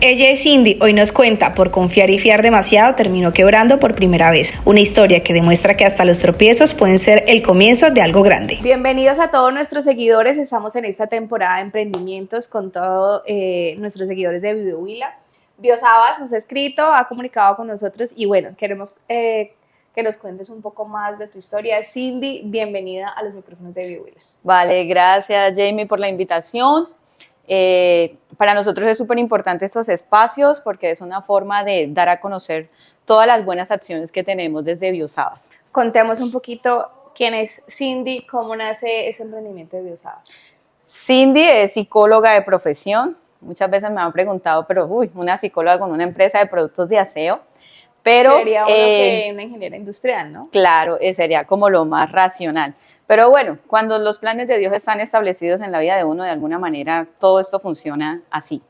Ella es Cindy, hoy nos cuenta, por confiar y fiar demasiado terminó quebrando por primera vez. Una historia que demuestra que hasta los tropiezos pueden ser el comienzo de algo grande. Bienvenidos a todos nuestros seguidores, estamos en esta temporada de emprendimientos con todos nuestros seguidores de Huila. Biosabas nos ha escrito, ha comunicado con nosotros y bueno, queremos que nos cuentes un poco más de tu historia. Cindy, bienvenida a los micrófonos de Huila. Vale, gracias Jamie por la invitación. Para nosotros es súper importante estos espacios porque es una forma de dar a conocer todas las buenas acciones que tenemos desde Biosabas. Contemos un poquito quién es Cindy, cómo nace ese emprendimiento de Biosabas. Cindy es psicóloga de profesión. Muchas veces me han preguntado, pero una psicóloga con una empresa de productos de aseo. Pero, sería uno que una ingeniera industrial, ¿no? Claro, sería como lo más racional. Pero bueno, cuando los planes de Dios están establecidos en la vida de uno, de alguna manera, todo esto funciona así.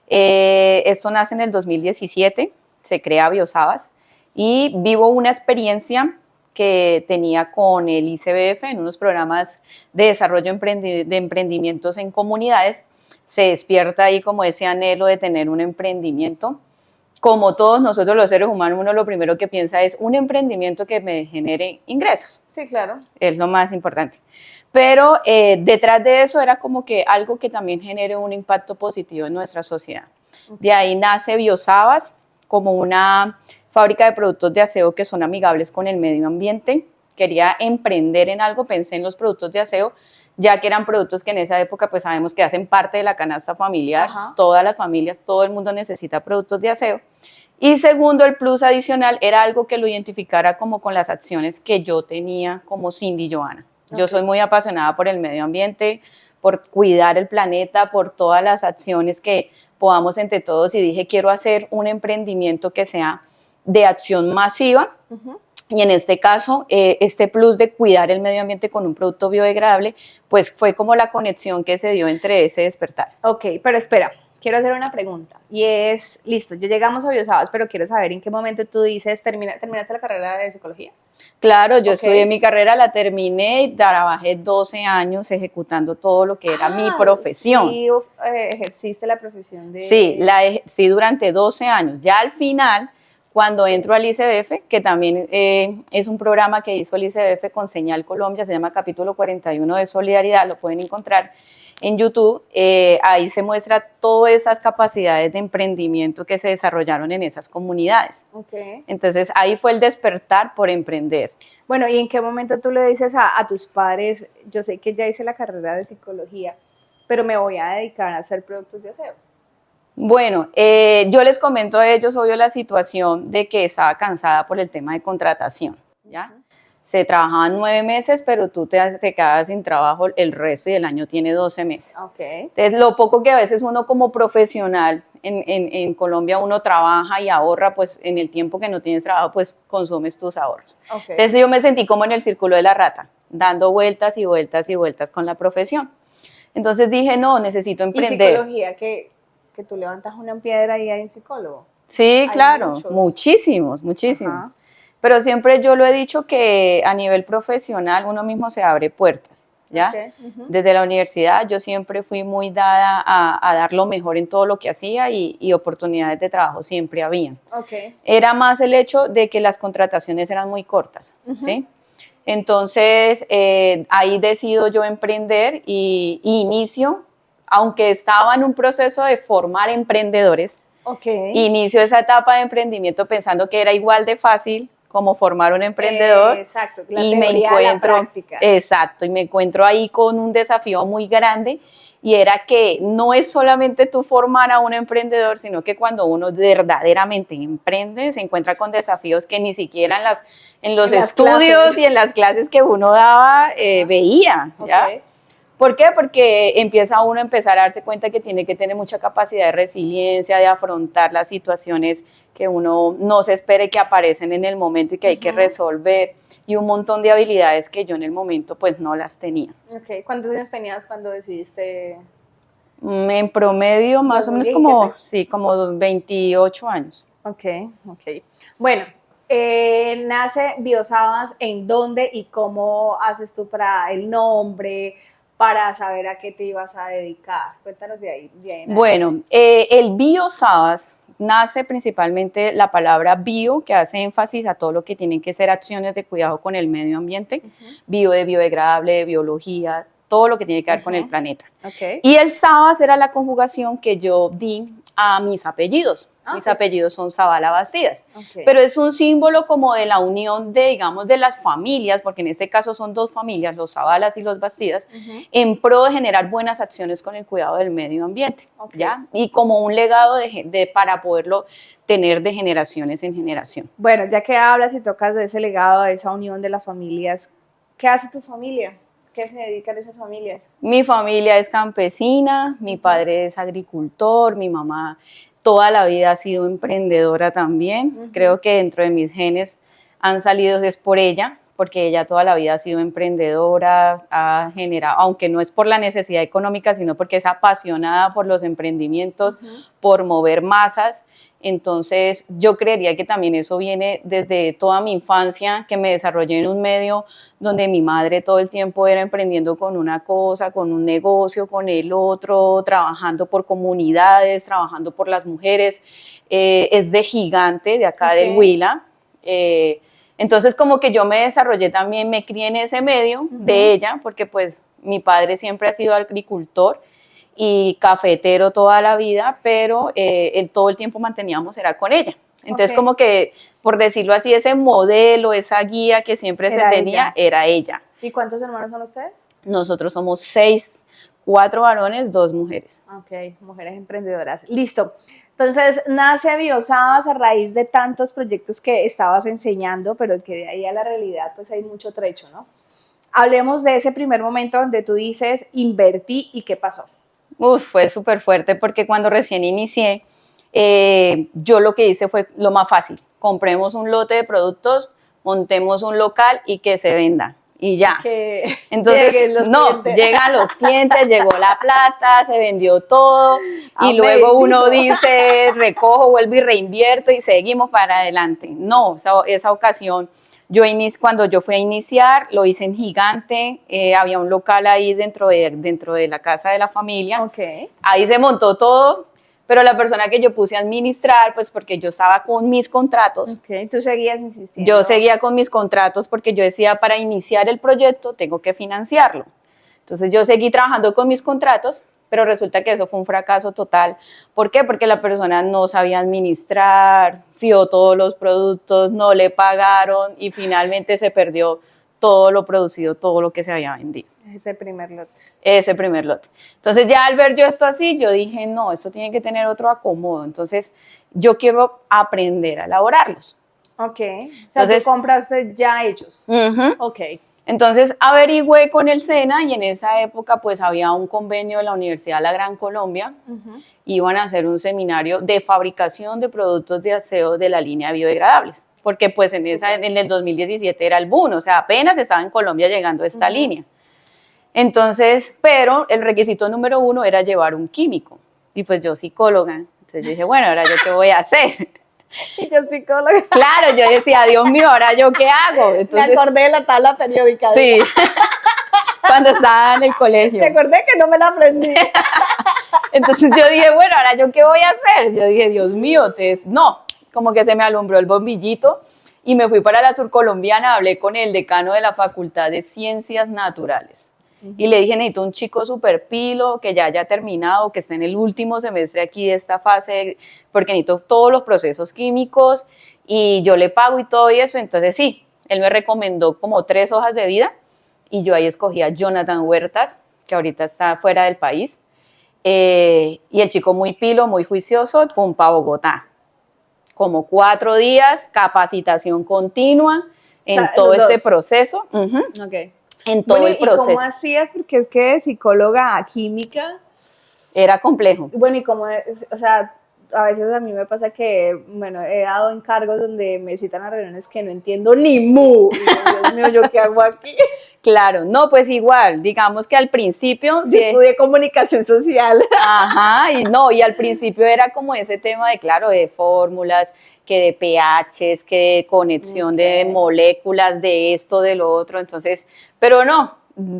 Esto nace en el 2017, se crea Biosabas y vivo una experiencia que tenía con el ICBF en unos programas de desarrollo de emprendimientos en comunidades. Se despierta ahí como ese anhelo de tener un emprendimiento. Como todos nosotros los seres humanos, uno lo primero que piensa es un emprendimiento que me genere ingresos. Sí, claro. Es lo más importante. Pero detrás de eso era como que algo que también genere un impacto positivo en nuestra sociedad. Okay. De ahí nace Biosabas como una fábrica de productos de aseo que son amigables con el medio ambiente. Quería emprender en algo, pensé en los productos de aseo, ya que eran productos que en esa época pues sabemos que hacen parte de la canasta familiar. Ajá. Todas las familias, todo el mundo necesita productos de aseo. Y segundo, el plus adicional era algo que lo identificara como con las acciones que yo tenía como Cindy Johanna. Okay. Yo soy muy apasionada por el medio ambiente, por cuidar el planeta, por todas las acciones que podamos entre todos y dije quiero hacer un emprendimiento que sea de acción masiva. Uh-huh. Y en este caso, este plus de cuidar el medio ambiente con un producto biodegradable, pues fue como la conexión que se dio entre ese despertar. Ok, pero espera, quiero hacer una pregunta. Y es, listo, ya llegamos a Biosabas, pero quiero saber en qué momento tú dices, ¿terminaste la carrera de psicología? Claro, yo estudié mi carrera, la terminé y trabajé 12 años ejecutando todo lo que era mi profesión. Sí, ejerciste la profesión de... Sí, la ejercí durante 12 años. Ya al final, cuando entro al ICBF, que también es un programa que hizo el ICBF con Señal Colombia, se llama Capítulo 41 de Solidaridad, lo pueden encontrar en YouTube, ahí se muestra todas esas capacidades de emprendimiento que se desarrollaron en esas comunidades. Okay. Entonces ahí fue el despertar por emprender. Bueno, ¿y en qué momento tú le dices a tus padres, yo sé que ya hice la carrera de psicología, pero me voy a dedicar a hacer productos de aseo? Bueno, yo les comento a ellos, obvio, la situación de que estaba cansada por el tema de contratación, ¿ya? Uh-huh. Se trabajaban 9 meses, pero tú te quedas sin trabajo el resto y el año tiene 12 meses. Okay. Entonces, lo poco que a veces uno como profesional en Colombia uno trabaja y ahorra, pues en el tiempo que no tienes trabajo, pues consumes tus ahorros. Okay. Entonces, yo me sentí como en el círculo de la rata, dando vueltas y vueltas y vueltas con la profesión. Entonces dije, no, necesito emprender. ¿Y psicología que tú levantas una piedra y hay un psicólogo? Sí, claro, muchísimos. Ajá. Pero siempre yo lo he dicho que a nivel profesional uno mismo se abre puertas, ¿ya? Okay. Uh-huh. Desde la universidad yo siempre fui muy dada a dar lo mejor en todo lo que hacía y oportunidades de trabajo siempre habían. Okay. Era más el hecho de que las contrataciones eran muy cortas, uh-huh. ¿sí? Entonces ahí decido yo emprender y inicio, aunque estaba en un proceso de formar emprendedores, okay. Inicio esa etapa de emprendimiento pensando que era igual de fácil como formar un emprendedor. Exacto, la teoría a la práctica. Exacto, y me encuentro ahí con un desafío muy grande y era que no es solamente tú formar a un emprendedor, sino que cuando uno verdaderamente emprende se encuentra con desafíos que ni siquiera en los estudios clases. Y en las clases que uno daba veía, ¿ya? Okay. ¿Por qué? Porque empieza uno a empezar a darse cuenta que tiene que tener mucha capacidad de resiliencia, de afrontar las situaciones que uno no se espere que aparecen en el momento y que hay que resolver, y un montón de habilidades que yo en el momento pues no las tenía. Okay. ¿Cuántos años tenías cuando decidiste? En promedio más o menos como 28 años. Ok. Bueno, nace Biosabas, ¿en dónde y cómo haces tú para el nombre? para saber a qué te ibas a dedicar? Cuéntanos de ahí. Bueno, el BioSabas nace principalmente la palabra bio, que hace énfasis a todo lo que tienen que ser acciones de cuidado con el medio ambiente, bio de biodegradable, de biología, todo lo que tiene que ver con el planeta. Y el Sabas era la conjugación que yo di a mis apellidos. Mis apellidos son Zavala Bastidas, pero es un símbolo como de la unión de, digamos, de las familias, porque en este caso son dos familias, los Zavalas y los Bastidas, en pro de generar buenas acciones con el cuidado del medio ambiente, ¿ya? Y como un legado para poderlo tener de generaciones en generación. Bueno, ya que hablas y tocas de ese legado, de esa unión de las familias, ¿qué hace tu familia? ¿Qué se dedican esas familias? Mi familia es campesina, mi padre es agricultor, mi mamá toda la vida ha sido emprendedora también. Creo que dentro de mis genes han salido es por ella, porque ella toda la vida ha sido emprendedora, ha generado, aunque no es por la necesidad económica, sino porque es apasionada por los emprendimientos, por mover masas. Entonces yo creería que también eso viene desde toda mi infancia, que me desarrollé en un medio donde mi madre todo el tiempo era emprendiendo con una cosa, con un negocio, con el otro, trabajando por comunidades, trabajando por las mujeres. Es de Gigante, de acá del Huila. Entonces como que yo me desarrollé también, me crié en ese medio de ella, porque pues mi padre siempre ha sido agricultor y cafetero toda la vida, pero todo el tiempo manteníamos era con ella. Entonces como que, por decirlo así, ese modelo, esa guía que siempre se tenía, era ella. ¿Y cuántos hermanos son ustedes? Nosotros somos 6, 4 varones, 2 mujeres. Ok, mujeres emprendedoras. Listo. Entonces, nace BioSabas a raíz de tantos proyectos que estabas enseñando, pero que de ahí a la realidad pues hay mucho trecho, ¿no? Hablemos de ese primer momento donde tú dices, invertí, ¿y qué pasó? Fue súper fuerte porque cuando recién inicié, yo lo que hice fue lo más fácil. Compremos un lote de productos, montemos un local y que se venda. Y ya. Entonces, llegan los clientes, llegó la plata, se vendió todo. Y luego uno dice, recojo, vuelvo y reinvierto y seguimos para adelante. No, esa ocasión, cuando yo fui a iniciar, lo hice en Gigante, había un local ahí dentro de la casa de la familia. Ahí se montó todo, pero la persona que yo puse a administrar, pues porque yo estaba con mis contratos. ¿Tú seguías insistiendo? Yo seguía con mis contratos porque yo decía, para iniciar el proyecto tengo que financiarlo. Entonces yo seguí trabajando con mis contratos, pero resulta que eso fue un fracaso total. ¿Por qué? Porque la persona no sabía administrar, fió todos los productos, no le pagaron y finalmente se perdió todo lo producido, todo lo que se había vendido. Ese primer lote. Ese primer lote. Entonces ya al ver yo esto así, yo dije, no, esto tiene que tener otro acomodo. Entonces yo quiero aprender a elaborarlos. O sea, entonces, tú compraste ya hechos. Entonces averigüé con el SENA y en esa época pues había un convenio de la Universidad de la Gran Colombia. Iban a hacer un seminario de fabricación de productos de aseo de la línea biodegradables. Porque pues en el 2017 era el boom, o sea, apenas estaba en Colombia llegando a esta línea. Entonces, pero el requisito número 1 era llevar un químico. Y pues yo psicóloga, entonces yo dije, bueno, ¿ahora yo qué voy a hacer? Y yo psicóloga. Claro, yo decía, Dios mío, ¿ahora yo qué hago? Entonces, me acordé de la tabla periódica. Sí, cuando estaba en el colegio. Me acordé que no me la aprendí. Entonces yo dije, bueno, ¿ahora yo qué voy a hacer? Yo dije, Dios mío, no, como que se me alumbró el bombillito y me fui para la surcolombiana, hablé con el decano de la Facultad de Ciencias Naturales. Y le dije, necesito un chico súper pilo, que ya haya terminado, que esté en el último semestre aquí de esta fase, porque necesito todos los procesos químicos y yo le pago y todo eso. Entonces sí, él me recomendó como 3 hojas de vida y yo ahí escogí a Jonathan Huertas, que ahorita está fuera del país. Y el chico muy pilo, muy juicioso, pum, pa' Bogotá. Como 4 días, capacitación continua en todo este proceso. En todo el proceso. ¿Y cómo hacías? Porque es que de psicóloga a química era complejo. Bueno, y como, o sea, a veces a mí me pasa que, bueno, he dado encargos donde me citan a reuniones que no entiendo ni mu. Y Dios mío, ¿yo qué hago aquí? Claro, no, pues igual, digamos que al principio... Yo estudié comunicación social. Ajá, y al principio era como ese tema de, claro, de fórmulas, que de pHs, que de conexión de moléculas, de esto, de lo otro, entonces, pero no,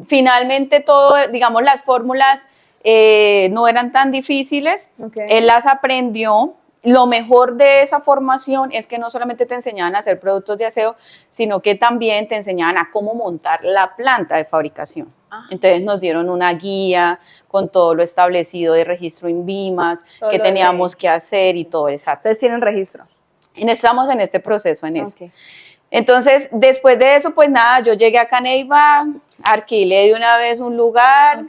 finalmente todo, digamos, las fórmulas no eran tan difíciles, él las aprendió. Lo mejor de esa formación es que no solamente te enseñaban a hacer productos de aseo, sino que también te enseñaban a cómo montar la planta de fabricación. Entonces nos dieron una guía con todo lo establecido de registro INVIMAS, qué teníamos que hacer y todo, exacto. ¿Ustedes tienen registro? Estamos en este proceso, en eso. Entonces, después de eso, pues nada, yo llegué a Caneiva, alquilé de una vez un lugar,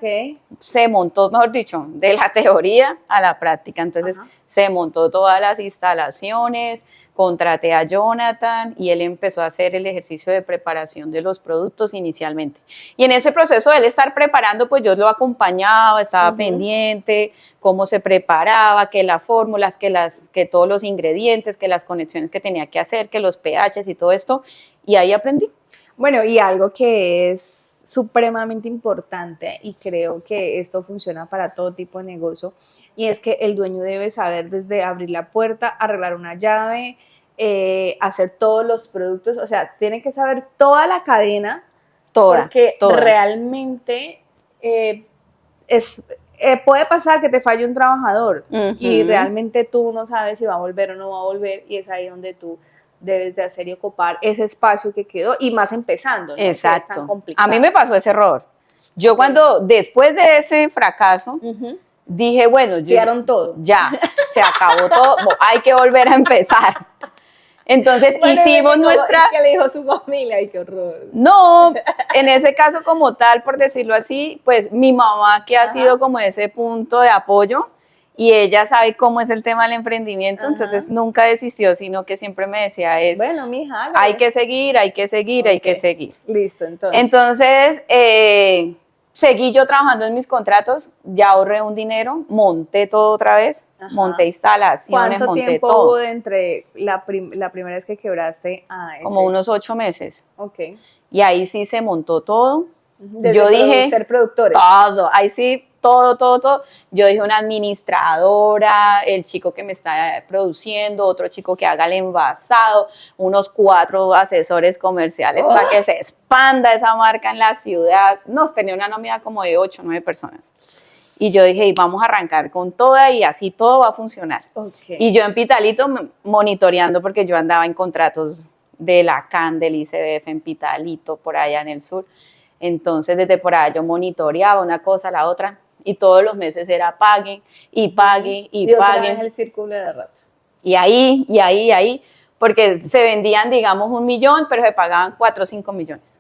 se montó, mejor dicho, de la teoría a la práctica. Entonces, se montó todas las instalaciones, contraté a Jonathan y él empezó a hacer el ejercicio de preparación de los productos inicialmente. Y en ese proceso de él estar preparando, pues yo lo acompañaba, estaba pendiente, cómo se preparaba, que las fórmulas, que todos los ingredientes, que las conexiones que tenía que hacer, que los pHs y todo esto, y ahí aprendí. Bueno, y algo que es supremamente importante, y creo que esto funciona para todo tipo de negocio, y es que el dueño debe saber desde abrir la puerta, arreglar una llave, hacer todos los productos, o sea, tiene que saber toda la cadena, porque realmente puede pasar que te falle un trabajador y realmente tú no sabes si va a volver o no va a volver, y es ahí donde tú debes de hacer y ocupar ese espacio que quedó, y más empezando, ¿no? Exacto. Es tan complicado. A mí me pasó ese error. Yo después de ese fracaso, dije, bueno, todo. Ya, se acabó todo, hay que volver a empezar. Entonces hicimos nuestra... ¿Qué le dijo su familia? ¡Ay, qué horror! No, en ese caso como tal, por decirlo así, pues mi mamá, que ha sido como ese punto de apoyo, y ella sabe cómo es el tema del emprendimiento, entonces nunca desistió, sino que siempre me decía bueno, mija, hay que seguir, hay que seguir, hay que seguir. Listo, entonces. Entonces, seguí yo trabajando en mis contratos, ya ahorré un dinero, monté todo otra vez, monté instalaciones, monté todo. ¿Cuánto tiempo hubo entre la primera vez que quebraste a ese? Como unos 8 meses. Ok. Y ahí sí se montó todo. Desde yo dije, ser productores. Todo, ahí sí, todo. Yo dije una administradora, el chico que me está produciendo, otro chico que haga el envasado, unos 4 asesores comerciales para que se expanda esa marca en la ciudad. Nos tenía una nómina como de 8 o 9 personas. Y yo dije, vamos a arrancar con toda y así todo va a funcionar. Y yo en Pitalito monitoreando, porque yo andaba en contratos de la CAN, del ICBF en Pitalito, por allá en el sur. Entonces, desde por allá yo monitoreaba una cosa a la otra, y todos los meses era paguen, y paguen, y paguen. Es el círculo de la rata. Y ahí, porque se vendían, digamos, 1 millón, pero se pagaban 4 o 5 millones.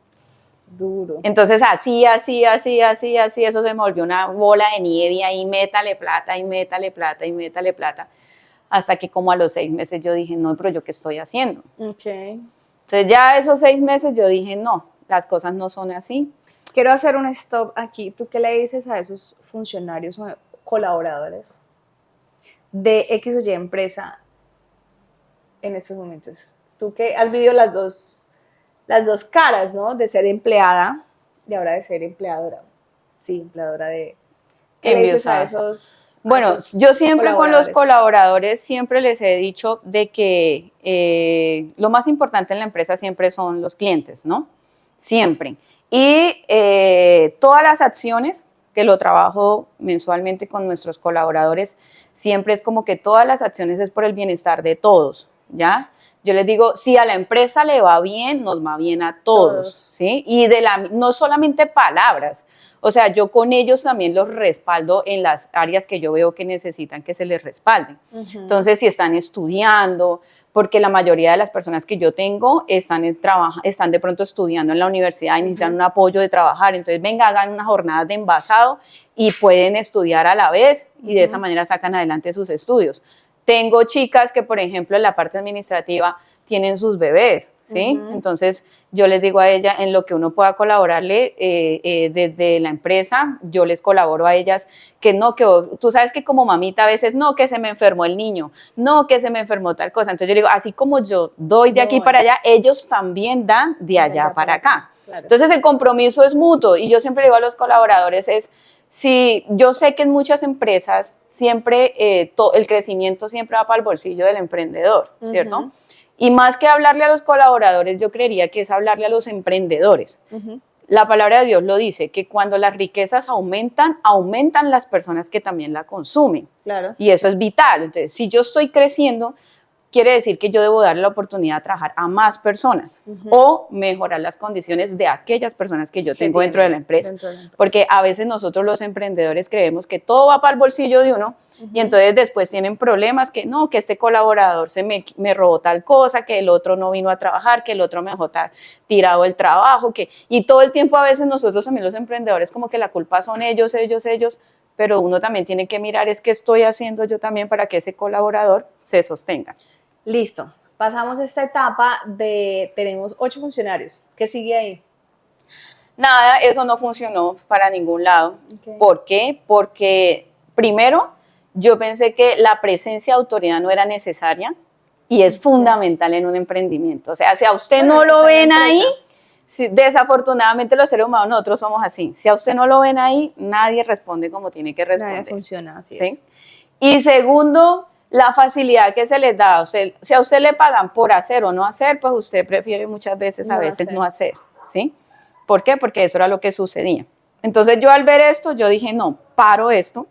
Duro. Entonces, así, eso se me volvió una bola de nieve, y ahí métale plata, y métale plata, y métale plata. Hasta que como a los 6 meses yo dije, no, pero ¿yo qué estoy haciendo? Entonces, ya esos 6 meses yo dije, no, las cosas no son así. Quiero hacer un stop aquí. ¿Tú qué le dices a esos funcionarios o colaboradores de X o Y empresa en estos momentos? Tú que has vivido las dos caras, ¿no? De ser empleada y ahora de ser empleadora. Sí, empleadora de... ¿Qué le dices a esos? Bueno, yo siempre con los colaboradores siempre les he dicho de que lo más importante en la empresa siempre son los clientes, ¿no? Siempre. Y todas las acciones, que lo trabajo mensualmente con nuestros colaboradores, siempre es como que todas las acciones es por el bienestar de todos, ¿ya? Yo les digo, si a la empresa le va bien, nos va bien a todos. ¿Sí? Y no solamente palabras, o sea, yo con ellos también los respaldo en las áreas que yo veo que necesitan que se les respalden. Entonces, si están estudiando, porque la mayoría de las personas que yo tengo están de pronto estudiando en la universidad y necesitan un apoyo de trabajar, entonces venga, hagan unas jornadas de envasado y pueden estudiar a la vez y de esa manera sacan adelante sus estudios. Tengo chicas que, por ejemplo, en la parte administrativa tienen sus bebés, ¿sí? Entonces, yo les digo a ella, en lo que uno pueda colaborarle desde la empresa, yo les colaboro a ellas, que no, que tú sabes que como mamita a veces, no, que se me enfermó el niño, no, que se me enfermó tal cosa. Entonces, yo digo, así como yo doy de aquí para allá, ellos también dan de allá para acá. Claro. Entonces, el compromiso es mutuo, y yo siempre digo a los colaboradores si yo sé que en muchas empresas siempre el crecimiento siempre va para el bolsillo del emprendedor, ¿cierto? Y más que hablarle a los colaboradores, yo creería que es hablarle a los emprendedores. la palabra de Dios lo dice, que cuando las riquezas aumentan, aumentan las personas que también la consumen. Claro. Y eso es vital. Entonces, si yo estoy creciendo, quiere decir que yo debo darle la oportunidad de trabajar a más personas o mejorar las condiciones de aquellas personas que yo tengo dentro de la empresa. Porque a veces nosotros los emprendedores creemos que todo va para el bolsillo de uno y entonces después tienen problemas que no, que este colaborador me robó tal cosa, que el otro no vino a trabajar, que el otro me dejó tirado el trabajo, y todo el tiempo a veces nosotros también los emprendedores como que la culpa son ellos, pero uno también tiene que mirar es qué estoy haciendo yo también para que ese colaborador se sostenga. Listo, pasamos esta etapa de tenemos 8 funcionarios. ¿Qué sigue ahí? Nada, eso no funcionó para ningún lado. Okay. ¿Por qué? Porque primero yo pensé que la presencia de autoridad no era necesaria y es fundamental en un emprendimiento. O sea, si a usted no lo ven ahí, desafortunadamente los seres humanos nosotros somos así. Si a usted no lo ven ahí, nadie responde como tiene que responder. Nadie funciona, así ¿sí? es. Y segundo, la facilidad que se les da. Si a usted le pagan por hacer o no hacer, pues usted prefiere muchas veces no hacer, ¿sí? ¿Por qué? Porque eso era lo que sucedía. Entonces yo al ver esto, yo dije, no, paro esto,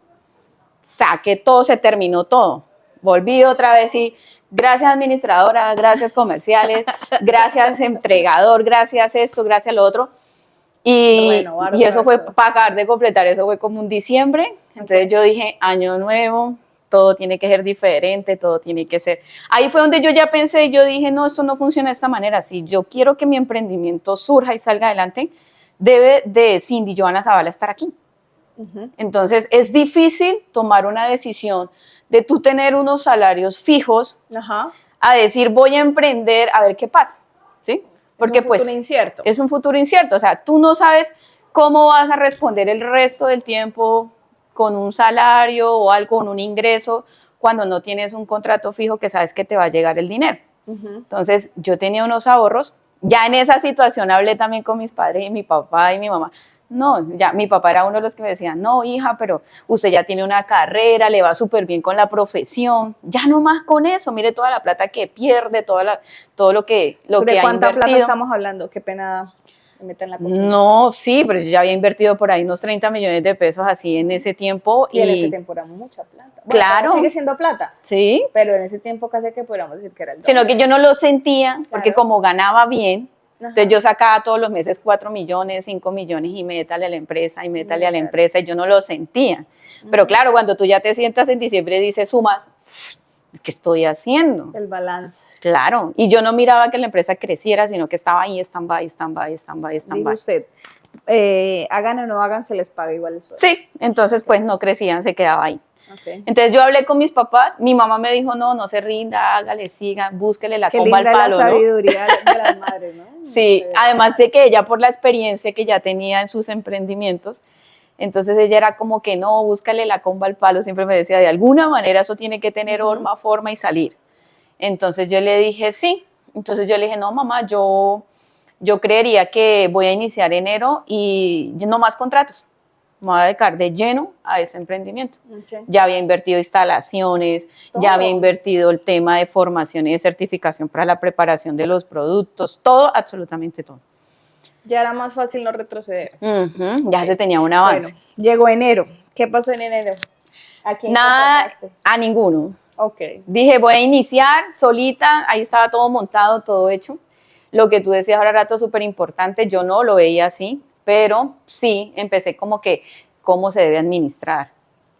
saqué todo, se terminó todo. Volví otra vez y gracias administradora, gracias comerciales, gracias entregador, gracias esto, gracias lo otro. Y eso fue, para acabar de completar, eso fue como un diciembre. Entonces yo dije, año nuevo, todo tiene que ser diferente, todo tiene que ser. Ahí fue donde yo ya pensé, yo dije, no, esto no funciona de esta manera. Si yo quiero que mi emprendimiento surja y salga adelante, debe de Cindy Johanna Zavala estar aquí. Entonces, es difícil tomar una decisión de tú tener unos salarios fijos a decir, voy a emprender, a ver qué pasa, ¿sí? Porque es un futuro incierto. Es un futuro incierto. O sea, tú no sabes cómo vas a responder el resto del tiempo con un salario o algo, con un ingreso, cuando no tienes un contrato fijo que sabes que te va a llegar el dinero. Entonces, yo tenía unos ahorros. Ya en esa situación hablé también con mis padres y mi papá y mi mamá. No, ya mi papá era uno de los que me decían, no, hija, pero usted ya tiene una carrera, le va súper bien con la profesión, ya no más con eso, mire toda la plata que pierde, todo lo que ha invertido. ¿De cuánta plata estamos hablando? Qué pena me meter en la cocina. No, sí, pero yo ya había invertido por ahí unos 30 millones de pesos así en ese tiempo. Y en ese tiempo era mucha plata. Bueno, claro. Sigue siendo plata. Sí. Pero en ese tiempo casi que podríamos decir que era el doble. Sino que yo no lo sentía, porque como ganaba bien, entonces yo sacaba todos los meses 4 millones, 5 millones y métale a la empresa y métale a la empresa y yo no lo sentía. Pero claro, cuando tú ya te sientas en diciembre y dices sumas, ¿qué estoy haciendo? El balance. Claro, y yo no miraba que la empresa creciera, sino que estaba ahí, stand-by. Digo usted, hagan o no hagan, se les paga igual el sueldo. Sí, entonces pues no crecían, se quedaba ahí. Entonces yo hablé con mis papás, mi mamá me dijo, no se rinda, hágale, siga, búsquele la comba al palo, la sabiduría de las madres, ¿no? Sí, además de que ella por la experiencia que ya tenía en sus emprendimientos, entonces ella era como que no, búscale la comba al palo, siempre me decía, de alguna manera eso tiene que tener forma y salir. Entonces yo le dije, sí, entonces yo le dije, no mamá, yo creería que voy a iniciar enero y no más contratos. Me voy a dedicar de lleno a ese emprendimiento. Ya había invertido instalaciones, ya había invertido el tema de formación y de certificación para la preparación de los productos, todo, absolutamente todo. Ya era más fácil no retroceder. Ya se tenía un avance. Bueno, llegó enero. ¿Qué pasó en enero? ¿A quién contrataste? A ninguno. Okay. Dije, voy a iniciar solita, ahí estaba todo montado, todo hecho. Lo que tú decías ahora rato súper importante, yo no lo veía así, pero sí empecé como que cómo se debe administrar.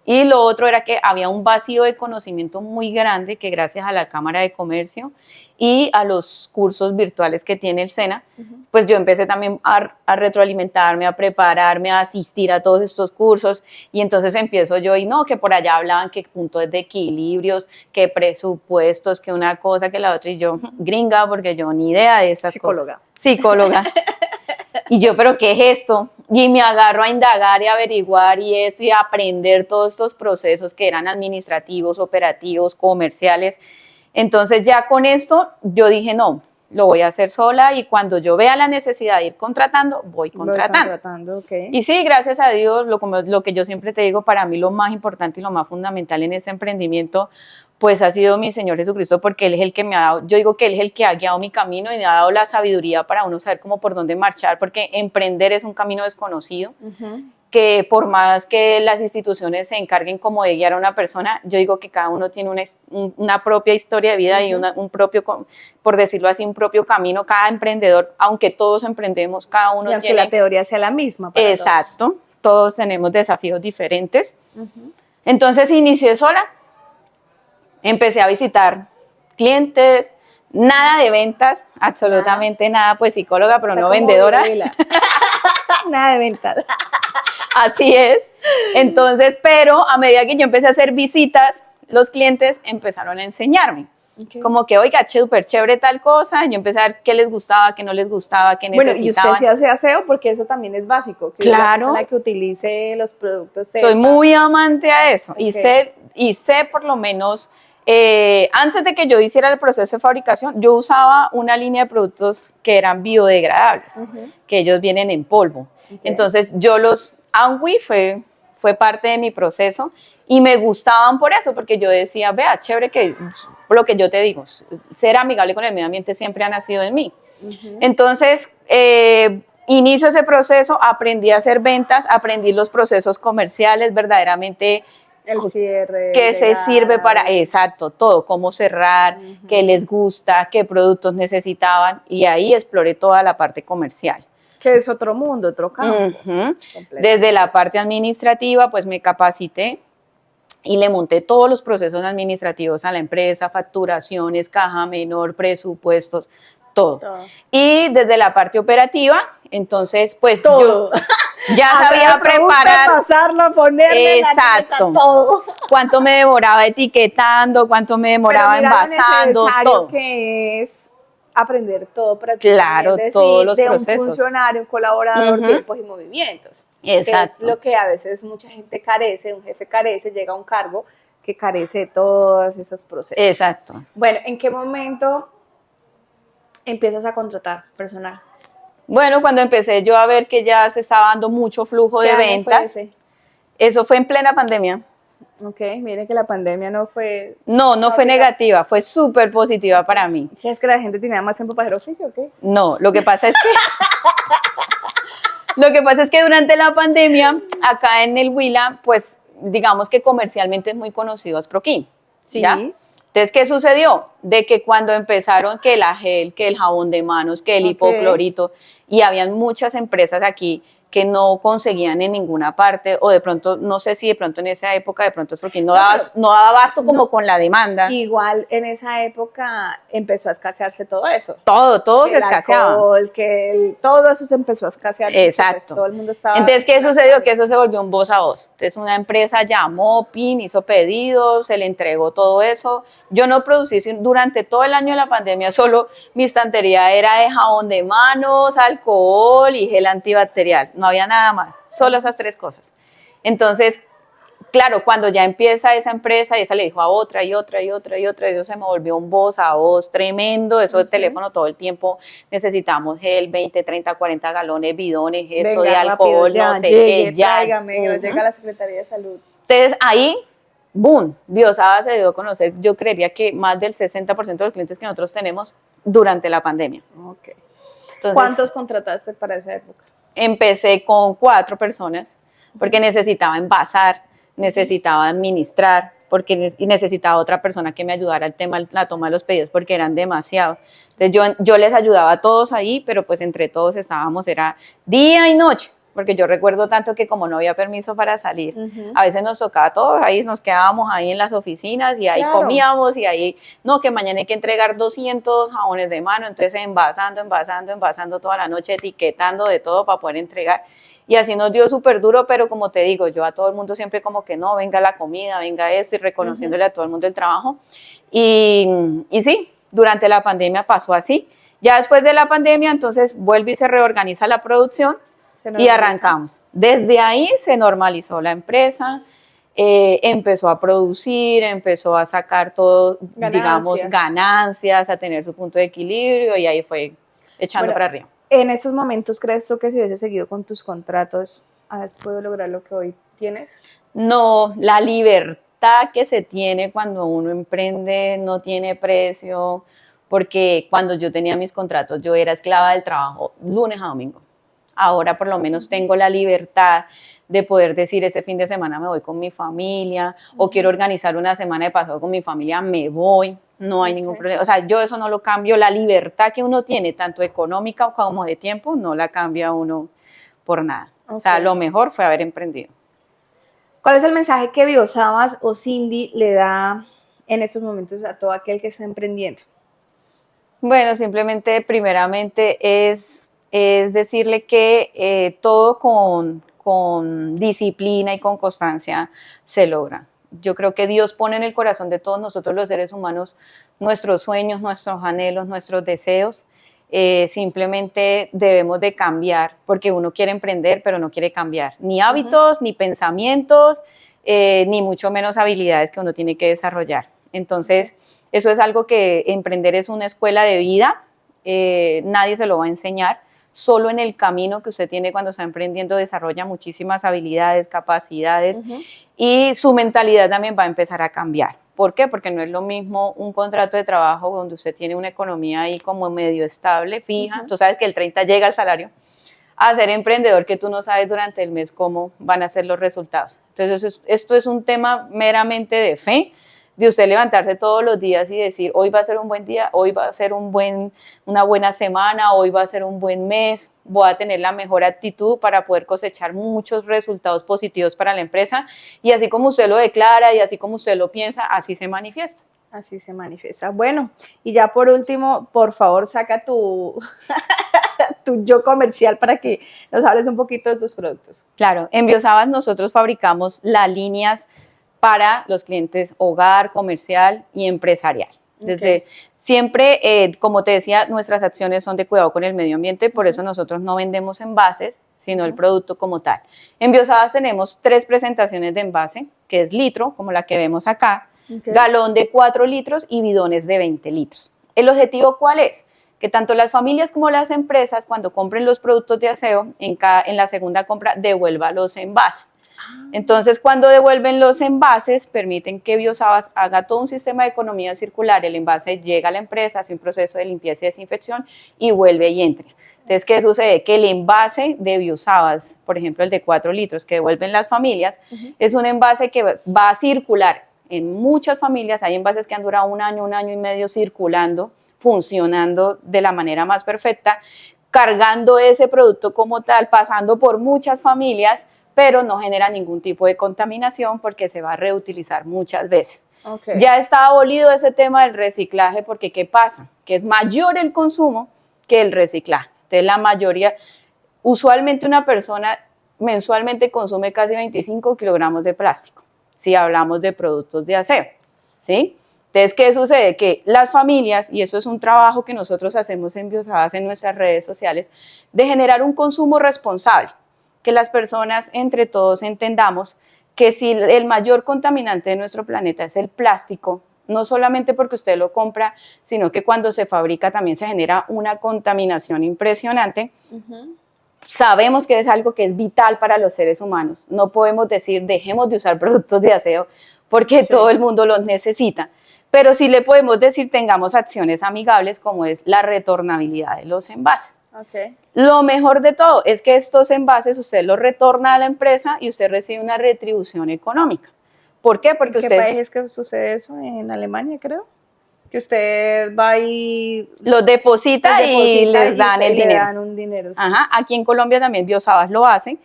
Y lo otro era que había un vacío de conocimiento muy grande que gracias a la Cámara de Comercio y a los cursos virtuales que tiene el SENA, pues yo empecé también a retroalimentarme, a prepararme, a asistir a todos estos cursos y entonces empiezo yo y no, que por allá hablaban que puntos de equilibrios, que presupuestos, que una cosa, que la otra y yo gringa porque yo ni idea de esas cosas. Psicóloga. Y yo, ¿pero qué es esto? Y me agarro a indagar y averiguar y eso y a aprender todos estos procesos que eran administrativos, operativos, comerciales. Entonces ya con esto yo dije, no, lo voy a hacer sola y cuando yo vea la necesidad de ir contratando, voy contratando. Okay. Y sí, gracias a Dios, lo que yo siempre te digo, para mí lo más importante y lo más fundamental en ese emprendimiento pues ha sido mi Señor Jesucristo, porque Él es el que me ha dado, yo digo que Él es el que ha guiado mi camino y me ha dado la sabiduría para uno saber cómo por dónde marchar, porque emprender es un camino desconocido, que por más que las instituciones se encarguen como de guiar a una persona, yo digo que cada uno tiene una propia historia de vida y un propio, por decirlo así, un propio camino, cada emprendedor, aunque todos emprendemos, cada uno y aunque tiene... la teoría sea la misma para Exacto, todos tenemos desafíos diferentes. Entonces inicié sola. Empecé a visitar clientes, nada de ventas, absolutamente nada, pues psicóloga, pero no vendedora. Nada de ventas. Así es. Entonces, pero a medida que yo empecé a hacer visitas, los clientes empezaron a enseñarme. Como que, oiga, súper chévere tal cosa. Yo empecé a ver qué les gustaba, qué no les gustaba, qué necesitaban. Bueno, y usted sí hace aseo porque eso también es básico. Que claro. La persona que utilice los productos. Soy muy amante a eso. Y sé por lo menos... antes de que yo hiciera el proceso de fabricación, yo usaba una línea de productos que eran biodegradables, que ellos vienen en polvo. Entonces yo Amway fue parte de mi proceso y me gustaban por eso, porque yo decía, vea, chévere que lo que yo te digo, ser amigable con el medio ambiente siempre ha nacido en mí. Entonces, inicio ese proceso, aprendí a hacer ventas, aprendí los procesos comerciales verdaderamente. El cierre. ¿Qué se sirve para? Exacto, todo, cómo cerrar, qué les gusta, qué productos necesitaban, y ahí exploré toda la parte comercial. Que es otro mundo, otro campo. Desde la parte administrativa, pues me capacité y le monté todos los procesos administrativos a la empresa, facturaciones, caja menor, presupuestos, todo. Y desde la parte operativa, entonces, pues todo. Yo ya sabía preparar. Pasarlo, ponerle exacto. La todo. Cuánto me demoraba etiquetando, cuánto me demoraba envasando, todo. Que es aprender todo para claro, todos los de procesos. Un funcionario, un colaborador, tiempos y movimientos. Exacto. Que es lo que a veces mucha gente carece, un jefe carece, llega a un cargo que carece de todos esos procesos. Exacto. Bueno, ¿en qué momento empiezas a contratar personal? Bueno, cuando empecé yo a ver que ya se estaba dando mucho flujo de ventas. Fue ese? Eso fue en plena pandemia. Ok, miren que la pandemia no fue... No fue negativa, fue súper positiva para mí. ¿Qué es que la gente tenía más tiempo para hacer oficio o qué? No, lo que pasa es que... lo que pasa es que durante la pandemia, acá en el Huila, pues digamos que comercialmente es muy conocido Asproquín. Sí. ¿Ya? Entonces, ¿qué sucedió? De que cuando empezaron que la gel, que el jabón de manos, que el hipoclorito, y habían muchas empresas aquí que no conseguían en ninguna parte, o de pronto, no sé si de pronto en esa época, de pronto es porque no daba abasto como con la demanda. Igual en esa época empezó a escasearse todo eso. Todo se escaseaba. Alcohol, todo eso se empezó a escasear. Exacto. Pues, todo el mundo estaba... Entonces, ¿qué sucedió? Que eso se volvió un voz a voz. Entonces, una empresa llamó, hizo pedidos, se le entregó todo eso. Yo no producí durante todo el año de la pandemia, solo mi estantería era de jabón de manos, alcohol y gel antibacterial. No había nada más, solo esas tres cosas. Entonces, claro, cuando ya empieza esa empresa, y esa le dijo a otra y otra y otra y otra, y eso se me volvió un voz a voz tremendo, eso de teléfono todo el tiempo, necesitamos gel, 20, 30, 40 galones, bidones, esto de alcohol, rápido, no sé qué, ya. Tráigame, que llega a la Secretaría de Salud. Entonces, ahí, boom, Biosada se dio a conocer, yo creería que más del 60% de los clientes que nosotros tenemos durante la pandemia. Okay. Entonces, ¿cuántos contrataste para esa época? Empecé con 4 personas, porque necesitaba envasar, necesitaba administrar, y necesitaba otra persona que me ayudara al tema, la toma de los pedidos, porque eran demasiados. Entonces yo les ayudaba a todos ahí, pero pues entre todos estábamos, era día y noche, porque yo recuerdo tanto que como no había permiso para salir, a veces nos tocaba todos ahí, nos quedábamos ahí en las oficinas y ahí comíamos y ahí, no, que mañana hay que entregar 200 jabones de mano, entonces envasando toda la noche, etiquetando de todo para poder entregar. Y así nos dio súper duro, pero como te digo, yo a todo el mundo siempre como que no, venga la comida, venga esto, y reconociéndole a todo el mundo el trabajo. Y sí, durante la pandemia pasó así. Ya después de la pandemia, entonces vuelve y se reorganiza la producción y arrancamos. Desde ahí se normalizó la empresa, empezó a producir, empezó a sacar todo, digamos, ganancias, a tener su punto de equilibrio y ahí fue echando para arriba. En esos momentos, ¿crees tú que si hubieses seguido con tus contratos, has podido lograr lo que hoy tienes? No, la libertad libertad que se tiene cuando uno emprende no tiene precio, porque cuando yo tenía mis contratos yo era esclava del trabajo lunes a domingo. Ahora por lo menos tengo la libertad de poder decir ese fin de semana me voy con mi familia o quiero organizar una semana de paseo con mi familia, me voy, no hay ningún problema. O sea, yo eso no lo cambio, la libertad que uno tiene, tanto económica como de tiempo, no la cambia uno por nada. O sea, lo mejor fue haber emprendido. ¿Cuál es el mensaje que Biosabas o Cindy le da en estos momentos a todo aquel que está emprendiendo? Bueno, simplemente, primeramente, es decirle que todo con disciplina y con constancia se logra. Yo creo que Dios pone en el corazón de todos nosotros los seres humanos nuestros sueños, nuestros anhelos, nuestros deseos. Simplemente debemos de cambiar, porque uno quiere emprender, pero no quiere cambiar ni hábitos, ni pensamientos, ni mucho menos habilidades que uno tiene que desarrollar. Entonces, eso es algo que emprender es una escuela de vida, nadie se lo va a enseñar, solo en el camino que usted tiene cuando está emprendiendo desarrolla muchísimas habilidades, capacidades y su mentalidad también va a empezar a cambiar. ¿Por qué? Porque no es lo mismo un contrato de trabajo donde usted tiene una economía ahí como medio estable, fija, tú sabes que el 30 llega el salario, a ser emprendedor que tú no sabes durante el mes cómo van a ser los resultados. Entonces, esto es un tema meramente de fe, de usted levantarse todos los días y decir, hoy va a ser un buen día, hoy va a ser una buena semana, hoy va a ser un buen mes, voy a tener la mejor actitud para poder cosechar muchos resultados positivos para la empresa y así como usted lo declara y así como usted lo piensa, así se manifiesta. Así se manifiesta. Bueno, y ya por último, por favor, saca tu yo comercial para que nos hables un poquito de tus productos. Claro, en Biosabas nosotros fabricamos las líneas para los clientes hogar, comercial y empresarial. Desde siempre, como te decía, nuestras acciones son de cuidado con el medio ambiente, por eso nosotros no vendemos envases, sino el producto como tal. En Biosabas tenemos 3 presentaciones de envase, que es litro, como la que vemos acá, galón de 4 litros y bidones de 20 litros. ¿El objetivo cuál es? Que tanto las familias como las empresas, cuando compren los productos de aseo, en la segunda compra devuelva los envases. Entonces, cuando devuelven los envases, permiten que Biosabas haga todo un sistema de economía circular. El envase llega a la empresa, hace un proceso de limpieza y desinfección y vuelve y entra. Entonces, ¿qué sucede? Que el envase de Biosabas, por ejemplo, el de 4 litros que devuelven las familias, es un envase que va a circular en muchas familias. Hay envases que han durado un año y medio circulando, funcionando de la manera más perfecta, cargando ese producto como tal, pasando por muchas familias, pero no genera ningún tipo de contaminación porque se va a reutilizar muchas veces. Ya está abolido ese tema del reciclaje porque ¿qué pasa? Que es mayor el consumo que el reciclaje. Entonces la mayoría, usualmente una persona mensualmente consume casi 25 kilogramos de plástico, si hablamos de productos de aseo, ¿sí? Entonces, ¿qué sucede? Que las familias, y eso es un trabajo que nosotros hacemos en Biosabas en nuestras redes sociales, de generar un consumo responsable, que las personas entre todos entendamos que si el mayor contaminante de nuestro planeta es el plástico, no solamente porque usted lo compra, sino que cuando se fabrica también se genera una contaminación impresionante. Sabemos que es algo que es vital para los seres humanos. No podemos decir dejemos de usar productos de aseo porque todo el mundo los necesita. Pero sí le podemos decir tengamos acciones amigables como es la retornabilidad de los envases. Lo mejor de todo es que estos envases usted los retorna a la empresa y usted recibe una retribución económica. ¿Por qué? Porque ¿En qué país es que sucede eso? En Alemania, creo. Que usted va y los deposita y les dan el dinero. Le dan un dinero. Sí. Ajá. Aquí en Colombia también Biosabas lo hace.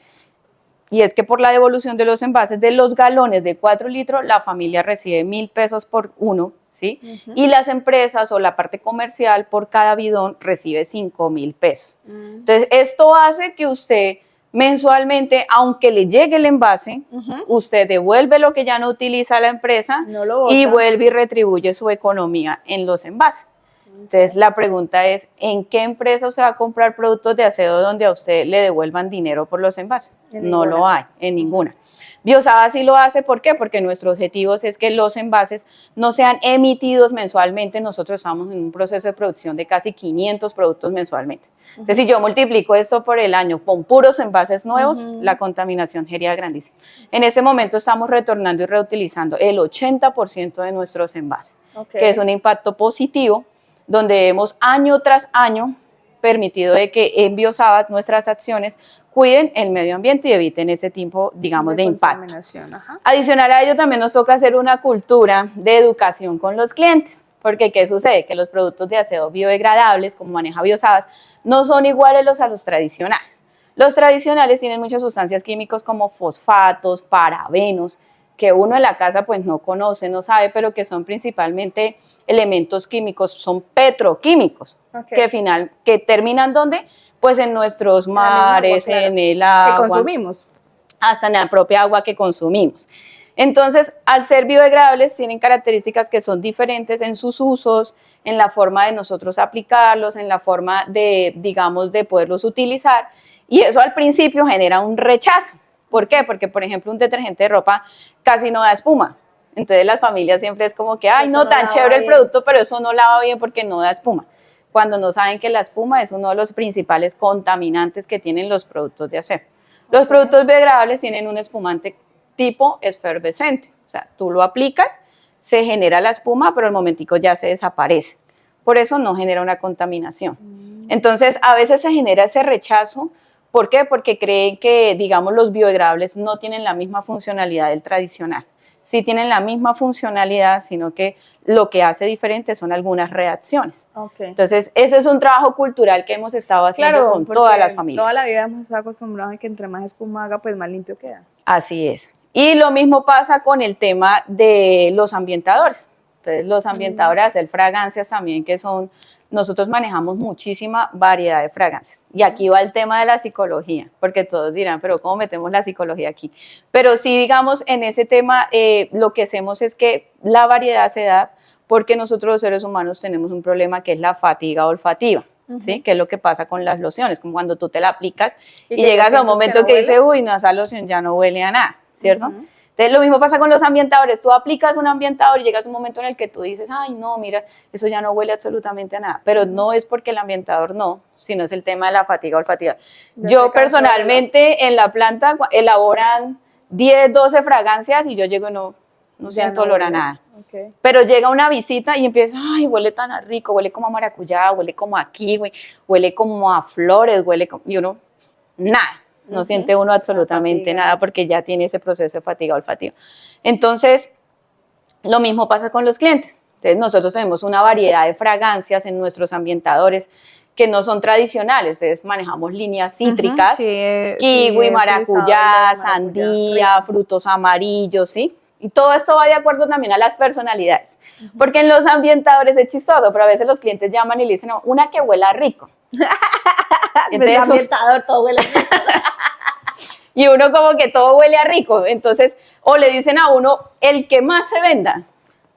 Y es que por la devolución de los envases de los galones de 4 litros, la familia recibe 1.000 pesos por uno, ¿sí? Y las empresas o la parte comercial por cada bidón recibe 5.000 pesos. Entonces, esto hace que usted mensualmente, aunque le llegue el envase, usted devuelve lo que ya no utiliza la empresa y vuelve y retribuye su economía en los envases. Entonces la pregunta es, ¿en qué empresa usted va a comprar productos de aseo donde a usted le devuelvan dinero por los envases? No lo hay, en ninguna. Biosaba sí lo hace, ¿por qué? Porque nuestro objetivo es que los envases no sean emitidos mensualmente. Nosotros estamos en un proceso de producción de casi 500 productos mensualmente. Entonces, si yo multiplico esto por el año con puros envases nuevos, la contaminación sería grandísima. En este momento estamos retornando y reutilizando el 80% de nuestros envases, que es un impacto positivo, donde hemos año tras año permitido de que en Biosaba nuestras acciones cuiden el medio ambiente y eviten ese tipo, digamos, de impacto. Adicional a ello, también nos toca hacer una cultura de educación con los clientes, porque ¿qué sucede? Que los productos de aseo biodegradables, como maneja Biosabas, no son iguales a los tradicionales. Los tradicionales tienen muchas sustancias químicas como fosfatos, parabenos, que uno en la casa pues no conoce, no sabe, pero que son principalmente elementos químicos, son petroquímicos, que terminan ¿dónde? Pues en nuestros mares, agua, claro, en el agua. Que consumimos. Hasta en la propia agua que consumimos. Entonces, al ser biodegradables, tienen características que son diferentes en sus usos, en la forma de nosotros aplicarlos, en la forma de, digamos, de poderlos utilizar, y eso al principio genera un rechazo. ¿Por qué? Porque, por ejemplo, un detergente de ropa casi no da espuma. Entonces, las familias siempre es como que, ay, no, tan chévere el producto, pero eso no lava bien porque no da espuma. Cuando no saben que la espuma es uno de los principales contaminantes que tienen los productos de aseo. Los productos biodegradables tienen un espumante tipo efervescente. O sea, tú lo aplicas, se genera la espuma, pero al momentico ya se desaparece. Por eso no genera una contaminación. Entonces, a veces se genera ese rechazo. ¿Por qué? Porque creen que, digamos, los biodegradables no tienen la misma funcionalidad del tradicional. Sí tienen la misma funcionalidad, sino que lo que hace diferente son algunas reacciones. Entonces, ese es un trabajo cultural que hemos estado haciendo con todas las familias. Toda la vida hemos estado acostumbrados a que entre más espuma haga, pues más limpio queda. Así es. Y lo mismo pasa con el tema de los ambientadores. Entonces, los ambientadores, hacer fragancias también, que son... Nosotros manejamos muchísima variedad de fragancias. Y aquí va el tema de la psicología, porque todos dirán, pero ¿cómo metemos la psicología aquí? Pero sí, digamos, en ese tema lo que hacemos es que la variedad se da porque nosotros los seres humanos tenemos un problema que es la fatiga olfativa, ¿sí? Que es lo que pasa con las lociones, como cuando tú te la aplicas y llegas a un momento que dices, uy, no, esa loción ya no huele a nada, ¿cierto? Entonces, lo mismo pasa con los ambientadores. Tú aplicas un ambientador y llegas a un momento en el que tú dices, ay, no, mira, eso ya no huele absolutamente a nada. Pero no es porque el ambientador no, sino es el tema de la fatiga olfativa. Yo personalmente en la planta elaboran 10, 12 fragancias y yo llego y no siento olor a nada. Pero llega una visita y empieza, ay, huele tan rico, huele como a maracuyá, huele como a kiwi, huele como a flores, huele como... Y uno, nada. No siente uno absolutamente nada porque ya tiene ese proceso de fatiga olfativa. Entonces, lo mismo pasa con los clientes. Entonces, nosotros tenemos una variedad de fragancias en nuestros ambientadores que no son tradicionales. Entonces, manejamos líneas cítricas, kiwi, maracuyá, sandía, frutos amarillos, ¿sí? Y todo esto va de acuerdo también a las personalidades. Porque en los ambientadores es chistoso, pero a veces los clientes llaman y le dicen, no, una que huela rico. Entonces, el ambientador todo huele rico. Y uno como que todo huele a rico, entonces, o le dicen a uno, el que más se venda,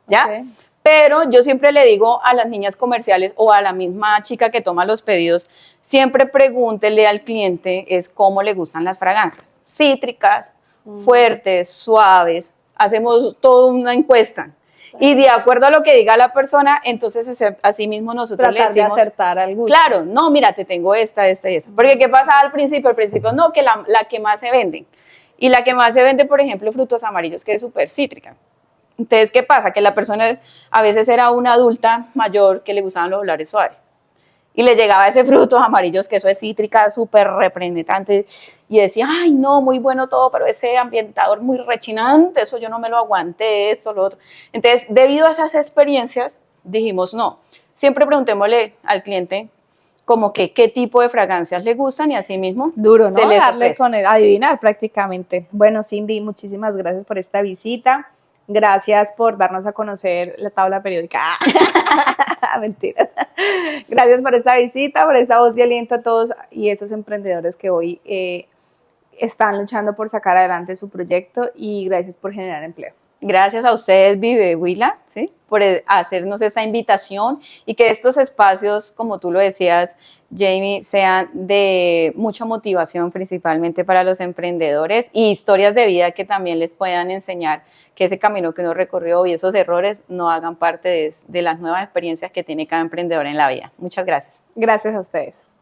¿ya? Pero yo siempre le digo a las niñas comerciales o a la misma chica que toma los pedidos, siempre pregúntele al cliente es cómo le gustan las fragancias, cítricas, fuertes, suaves, hacemos toda una encuesta. Y de acuerdo a lo que diga la persona, entonces así mismo nosotros le decimos... Tratar de acertar al gusto. Claro, no, mira, te tengo esta y esta. Porque ¿qué pasa al principio? Al principio, no, que la que más se vende. Y la que más se vende, por ejemplo, frutos amarillos, que es súper cítrica. Entonces, ¿qué pasa? Que la persona a veces era una adulta mayor que le gustaban los olores suaves. Y le llegaba ese frutos amarillos, que eso es cítrica, súper representante, y decía, ay, no, muy bueno todo, pero ese ambientador muy rechinante, eso yo no me lo aguanté, esto, lo otro. Entonces, debido a esas experiencias, dijimos, no, siempre preguntémosle al cliente como que qué tipo de fragancias le gustan y así mismo duro, ¿no? Darle con adivinar prácticamente. Bueno, Cindy, muchísimas gracias por esta visita. Gracias por darnos a conocer la tabla periódica. Mentira. Gracias por esta visita, por esta voz de aliento a todos y esos emprendedores que hoy están luchando por sacar adelante su proyecto y gracias por generar empleo. Gracias a ustedes, Vive Huila, ¿sí? Por hacernos esta invitación y que estos espacios, como tú lo decías, Jamie, sean de mucha motivación principalmente para los emprendedores y historias de vida que también les puedan enseñar que ese camino que uno recorrió y esos errores no hagan parte de las nuevas experiencias que tiene cada emprendedor en la vida. Muchas gracias. Gracias a ustedes.